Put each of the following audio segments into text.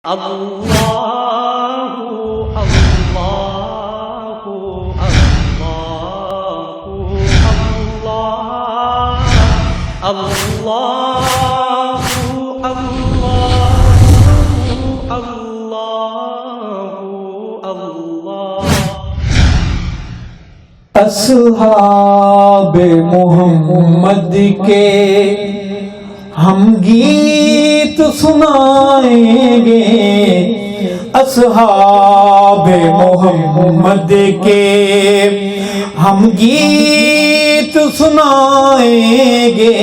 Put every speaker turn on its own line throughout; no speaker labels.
اللہ اللہ اللہ اللہ اللہ اللہ اللہ
اصحاب محمد کے ہم گیت سنائیں گے، اصحاب محمد کے ہم گیت سنائیں گے،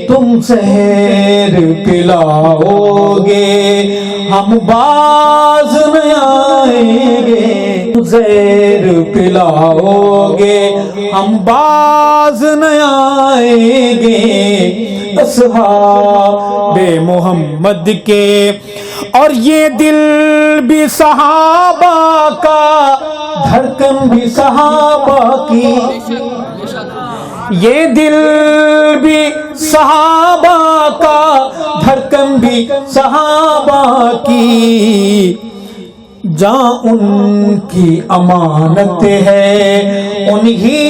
تم سحر پلاؤ گے ہم باز نہ آئیں گے، زہر پلاؤ گے ہم باز نہ آئیں گے، اصحاب محمد کے۔ اور یہ دل بھی صحابہ کا، دھڑکن بھی صحابہ کی، یہ دل بھی صحابہ کا، دھڑکن بھی صحابہ کی، جہاں ان کی امانت ہے انہی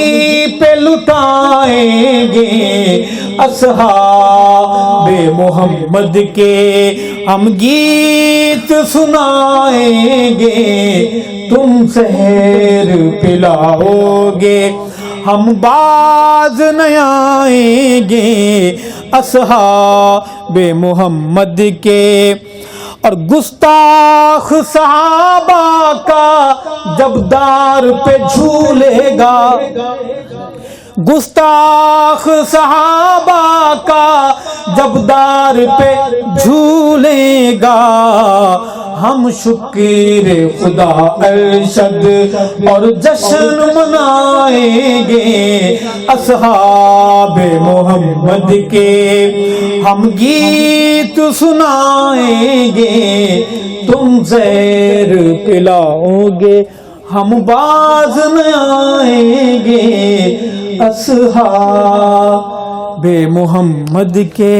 پہ لٹائیں گے، اصحاب محمد کے ہم گیت سنائیں گے، تم سحر پلاؤ گے ہم باز نہ آئیں گے، اصحاب محمد کے۔ اور گستاخ صحابہ کا جب دار پہ جھولے گا، گستاخ صحابہ کا جب دار پہ جھولے گا، ہم شکر خدا ارشد اور جشن منائیں گے، اصحاب محمد کے ہم گیت سنائیں گے، تم زہر پلاؤ گے ہم باز نہ آئیں گے، اصحاب محمد کے۔